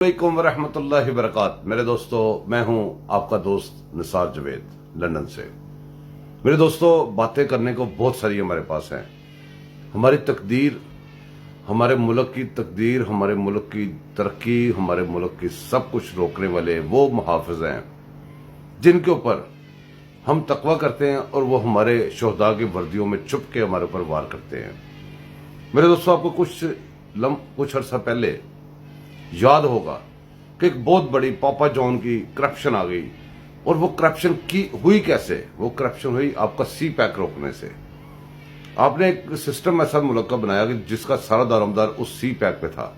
السلام ورحمۃ اللہ وبرکاتہ۔ میرے دوستو، میں ہوں آپ کا دوست نثار جاوید لندن سے۔ میرے دوستو، باتیں کرنے کو بہت ساری ہمارے پاس ہیں۔ ہماری تقدیر، ہمارے ملک کی تقدیر، ہمارے ملک کی ترقی، ہمارے ملک کی سب کچھ روکنے والے وہ محافظ ہیں جن کے اوپر ہم تقوی کرتے ہیں اور وہ ہمارے شہداء کی وردیوں میں چھپ کے ہمارے اوپر وار کرتے ہیں۔ میرے دوستو، آپ کو کچھ عرصہ پہلے یاد ہوگا کہ ایک بہت بڑی پاپا جان کی کرپشن آ گئی، اور وہ کرپشن کی ہوئی کیسے؟ وہ کرپشن ہوئی آپ کا سی پیک روکنے سے۔ آپ نے ایک سسٹم ایسا ملک کا بنایا کہ جس کا سارا دارومدار اس سی پیک پہ تھا۔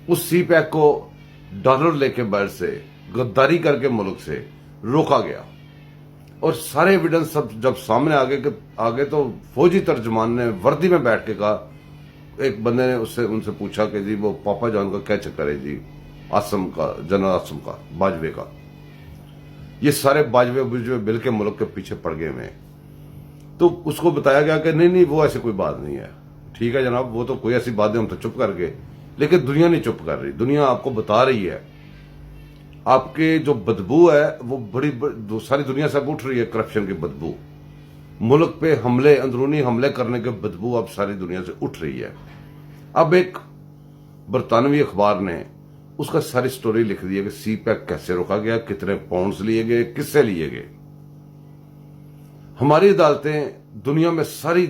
اس سی پیک کو ڈالر لے کے باہر سے غداری کر کے ملک سے روکا گیا، اور سارے ایویڈنس سب جب سامنے آگے تو فوجی ترجمان نے وردی میں بیٹھ کے کہا، ایک بندے نے ان سے پوچھا کہ جی وہ پاپا جان کا کیا چکر ہے جی، آسم کا، جنرل آسم کا، باجوے کا، یہ سارے باجوے مل کے ملک کے پیچھے پڑ گئے ہوئے ہیں۔ تو اس کو بتایا گیا کہ نہیں وہ ایسی کوئی بات نہیں ہے، ٹھیک ہے جناب، وہ تو کوئی ایسی بات نہیں، ہم تو چپ کر گئے، لیکن دنیا نہیں چپ کر رہی۔ دنیا آپ کو بتا رہی ہے، آپ کے جو بدبو ہے وہ ساری دنیا سے اٹھ رہی ہے، کرپشن کی بدبو، ملک پہ حملے، اندرونی حملے کرنے کے بدبو اب ساری دنیا سے اٹھ رہی ہے۔ اب ایک برطانوی اخبار نے اس کا ساری سٹوری لکھ دی ہے کہ سی پیک کیسے روکا گیا، کتنے پاؤنڈز لیے گئے، کس سے لیے گئے۔ ہماری عدالتیں دنیا میں ساری،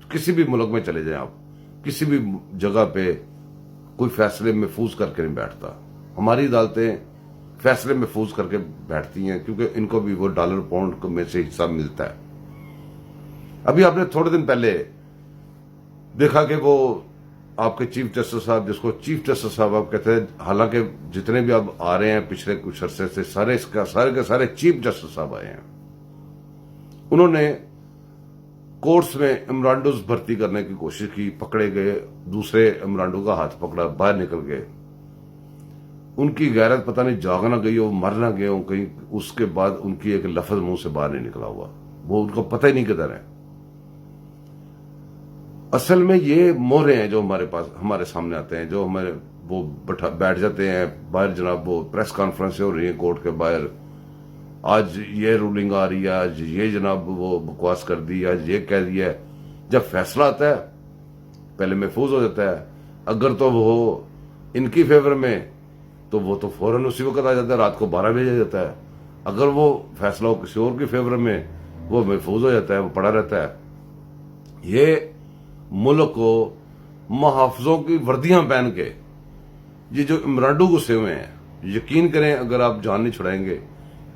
کسی بھی ملک میں چلے جائیں آپ، کسی بھی جگہ پہ کوئی فیصلے محفوظ کر کے نہیں بیٹھتا۔ ہماری عدالتیں فیصلے محفوظ کر کے بیٹھتی ہیں کیونکہ ان کو بھی وہ ڈالر پاؤنڈ میں سے حصہ ملتا ہے۔ ابھی آپ نے تھوڑے دن پہلے دیکھا کہ وہ آپ کے چیف جسٹس صاحب، جس کو چیف جسٹس صاحب آپ کہتے ہیں، حالانکہ جتنے بھی اب آ رہے ہیں پچھلے کچھ عرصے سے سارے کے سارے چیف جسٹس صاحب آئے ہیں، انہوں نے کورٹس میں امرانڈوز بھرتی کرنے کی کوشش کی، پکڑے گئے، دوسرے امرانڈو کا ہاتھ پکڑا، باہر نکل گئے۔ ان کی غیرت پتہ نہیں جاگ نہ گئی ہو، مر نہ گئے ہوں کہیں، اس کے بعد ان کی ایک لفظ منہ سے باہر نہیں نکلا ہوا، وہ ان کو پتہ ہی نہیں کدھر ہے۔ اصل میں یہ مورے ہیں جو ہمارے سامنے آتے ہیں، جو ہمارے وہ بیٹھ جاتے ہیں باہر، جناب وہ پریس کانفرنس ہو رہی ہے کورٹ کے باہر، آج یہ رولنگ آ رہی ہے، آج یہ جناب وہ بکواس کر دی، آج یہ کہہ دیا ہے۔ جب فیصلہ آتا ہے پہلے محفوظ ہو جاتا ہے، اگر تو وہ ان کی فیور میں تو وہ تو فوراً اسی وقت آ جاتا ہے، رات کو 12 بجے جاتا ہے۔ اگر وہ فیصلہ ہو کسی اور کی فیور میں، وہ محفوظ ہو جاتا ہے، وہ پڑا رہتا ہے۔ یہ ملک کو محافظوں کی وردیاں پہن کے، یہ جو امرانڈو گھسے ہوئے ہیں، یقین کریں اگر آپ جان نہیں چھڑائیں گے،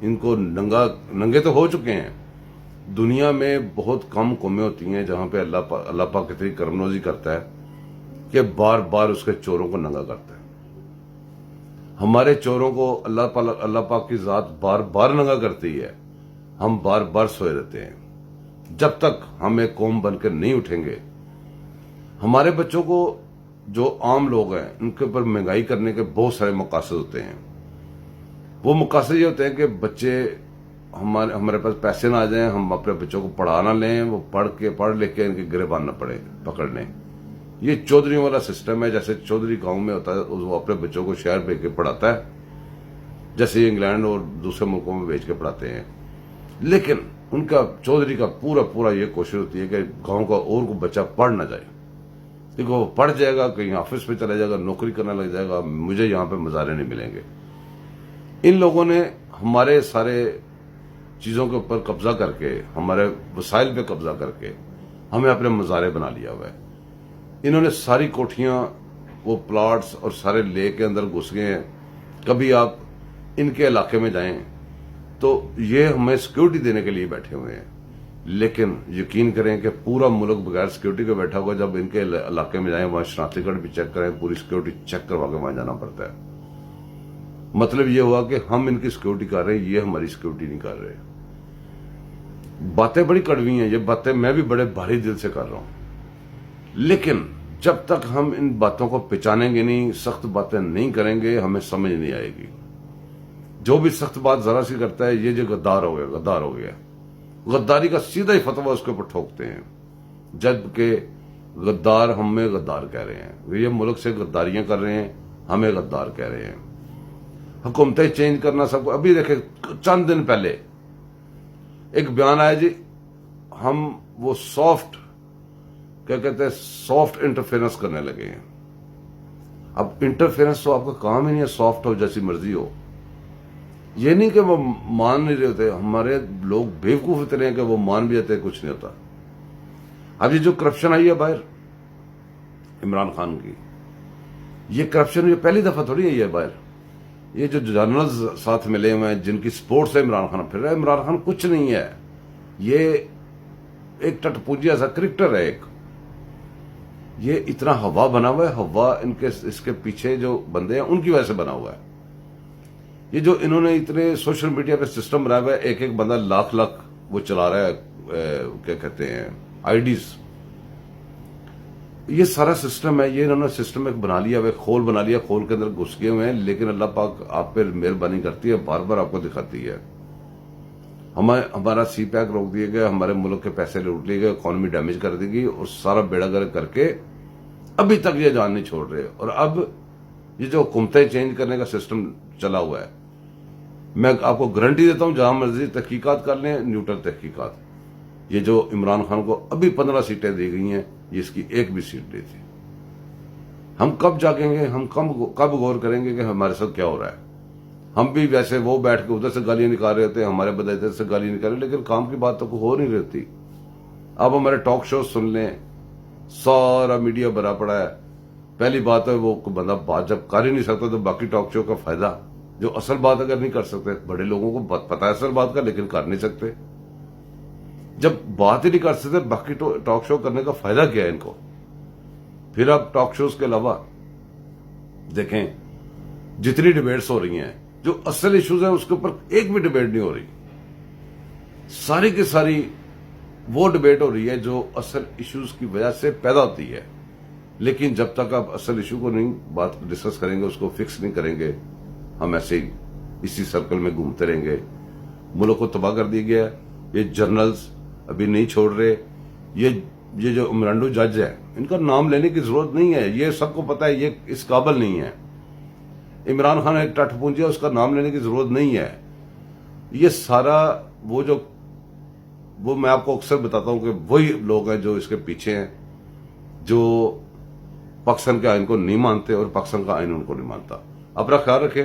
ان کو ننگے تو ہو چکے ہیں۔ دنیا میں بہت کم قومیں ہوتی ہیں جہاں پہ اللہ پاک اتنی کرم نوازی کرتا ہے کہ بار بار اس کے چوروں کو ننگا کرتا ہے۔ ہمارے چوروں کو اللہ پاک کی ذات بار بار ننگا کرتی ہے، ہم بار بار سوئے رہتے ہیں۔ جب تک ہم ایک قوم بن کے نہیں اٹھیں گے، ہمارے بچوں کو، جو عام لوگ ہیں، ان کے اوپر مہنگائی کرنے کے بہت سارے مقاصد ہوتے ہیں۔ وہ مقاصد یہ ہوتے ہیں کہ بچے، ہمارے پاس پیسے نہ آ جائیں، ہم اپنے بچوں کو پڑھا نہ لیں، وہ پڑھ لکھ کے ان کے گریبان نہ پکڑنے۔ یہ چودھریوں والا سسٹم ہے، جیسے چودھری گاؤں میں ہوتا ہے، وہ اپنے بچوں کو شہر بھیج کے پڑھاتا ہے، جیسے انگلینڈ اور دوسرے ملکوں میں بھیج کے پڑھاتے ہیں۔ لیکن ان کا چودھری کا پورا یہ کوشش ہوتی ہے کہ گاؤں کا اور کوئی بچہ پڑھ نہ جائے، دیکھو وہ پڑھ جائے گا، کہیں آفس پہ چلا جائے گا، نوکری کرنے لگ جائے گا، مجھے یہاں پہ مزارے نہیں ملیں گے۔ ان لوگوں نے ہمارے سارے چیزوں کے اوپر قبضہ کر کے، ہمارے وسائل پہ قبضہ کر کے ہمیں اپنے مزارے بنا لیا ہوا ہے۔ انہوں نے ساری کوٹھیاں، وہ پلاٹس اور سارے لے کے اندر گھس گئے ہیں۔ کبھی آپ ان کے علاقے میں جائیں تو یہ ہمیں سیکیورٹی دینے کے لیے بیٹھے ہوئے ہیں، لیکن یقین کریں کہ پورا ملک بغیر سیکیورٹی کے بیٹھا ہوا، جب ان کے علاقے میں جائیں وہاں شناختی کارڈ بھی چیک کریں، پوری سیکیورٹی چیک کروا کے وہاں جانا پڑتا ہے۔ مطلب یہ ہوا کہ ہم ان کی سیکیورٹی کر رہے ہیں، یہ ہماری سیکیورٹی نہیں کر رہے۔ باتیں بڑی کڑوی ہیں، یہ باتیں میں بھی بڑے بھاری دل سے کر رہا ہوں، لیکن جب تک ہم ان باتوں کو پہچانیں گے نہیں، سخت باتیں نہیں کریں گے، ہمیں سمجھ نہیں آئے گی۔ جو بھی سخت بات ذرا سی کرتا ہے، یہ جو غدار ہو گیا، غداری کا سیدھا ہی فتویٰ اس کے اوپر ٹھوکتے ہیں، جبکہ غدار ہم میں غدار کہہ رہے ہیں، یہ ملک سے غداریاں کر رہے ہیں، ہمیں غدار کہہ رہے ہیں. حکومتیں چینج کرنا سب کو. ابھی دیکھیں چند دن پہلے ایک بیان آیا جی ہم وہ سافٹ کیا کہتے ہیں سافٹ انٹرفیئرنس کرنے لگے ہیں. اب انٹرفیئرنس تو آپ کا کام ہی نہیں ہے سافٹ ہو جیسی مرضی ہو. یہ نہیں کہ وہ مان نہیں رہے ہوتے, ہمارے لوگ بیوقوف اتنے ہیں کہ وہ مان بھی جاتے ہیں کچھ نہیں ہوتا. اب یہ جو کرپشن آئی ہے باہر عمران خان کی, یہ کرپشن یہ پہلی دفعہ تھوڑی آئی ہے باہر. یہ جو جرنلز ساتھ ملے ہوئے ہیں جن کی سپورٹ سے عمران خان پھر رہا ہے, عمران خان کچھ نہیں ہے, یہ ایک ٹٹ پونجی ایسا کرکٹر ہے ایک. یہ اتنا ہوا بنا ہوا ہے, ہوا ان کے اس کے پیچھے جو بندے ہیں ان کی وجہ سے بنا ہوا ہے. یہ جو انہوں نے اتنے سوشل میڈیا پہ سسٹم بنایا ہوا ہے, ایک ایک بندہ لاکھ لاکھ وہ چلا رہا ہے کیا کہتے ہیں آئی ڈیز. یہ سارا سسٹم ہے, یہ انہوں نے سسٹم ایک بنا لیا ہے, کھول بنا لیا, کھول کے اندر گھس گئے ہوئے ہیں. لیکن اللہ پاک آپ پہ مہربانی کرتی ہے, بار بار آپ کو دکھاتی ہے. ہمارا سی پیک روک دیا گیا, ہمارے ملک کے پیسے لوٹ لیے گئے, اکانومی ڈیمیج کر دی گئی, اور سارا بیڑا گرک کر کے ابھی تک یہ جان نہیں چھوڑ رہے. اور اب یہ جو حکومتیں چینج کرنے کا سسٹم چلا ہوا ہے, میں آپ کو گارنٹی دیتا ہوں جہاں مرضی تحقیقات کر لیں, نیوٹرل تحقیقات, یہ جو عمران خان کو ابھی 15 سیٹیں دی گئی ہیں, یہ اس کی ایک بھی سیٹ نہیں تھی. ہم کب جاگیں گے, ہم کب غور کریں گے کہ ہمارے ساتھ کیا ہو رہا ہے. ہم بھی ویسے وہ بیٹھ کے ادھر سے گالیاں نکال رہے ہوتے ہیں, ہمارے بدلے ادھر سے گالیاں نکال رہے, لیکن کام کی بات تو ہو نہیں رہتی. اب ہمارے ٹاک شو سن لیں, سارا میڈیا بھرا پڑا ہے. پہلی بات ہے وہ بندہ بات جب کر ہی نہیں سکتا تو باقی ٹاک شو کا فائدہ, جو اصل بات اگر نہیں کر سکتے, بڑے لوگوں کو پتا ہے اصل بات کا لیکن کر نہیں سکتے. جب بات ہی نہیں کر سکتے باقی ٹاک شو کرنے کا فائدہ کیا ہے ان کو. پھر آپ ٹاک شوز کے علاوہ دیکھیں جتنی ڈیبیٹس ہو رہی ہیں, جو اصل ایشوز ہیں اس کے اوپر ایک بھی ڈیبیٹ نہیں ہو رہی. ساری کی ساری وہ ڈیبیٹ ہو رہی ہے جو اصل ایشوز کی وجہ سے پیدا ہوتی ہے. لیکن جب تک آپ اصل ایشو کو نہیں بات ڈسکس کریں گے, اس کو فکس نہیں کریں گے, ہم ایسے ہی اسی سرکل میں گھومتے رہیں گے. ملک کو تباہ کر دیا گیا. یہ جرنلز ابھی نہیں چھوڑ رہے. یہ جو امرانڈو جج ہے, ان کا نام لینے کی ضرورت نہیں ہے, یہ سب کو پتا ہے یہ اس قابل نہیں ہے. عمران خان ایک ٹٹ پونجی ہے, اس کا نام لینے کی ضرورت نہیں ہے. یہ سارا وہ میں آپ کو اکثر بتاتا ہوں کہ وہی لوگ ہیں جو اس کے پیچھے ہیں, جو پاکستان کے آئین کو نہیں مانتے اور پاکستان کا آئین ان کو نہیں مانتا. اپنا خیال رکھیں,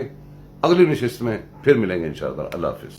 اگلی نشست میں پھر ملیں گے انشاءاللہ. اللہ حافظ.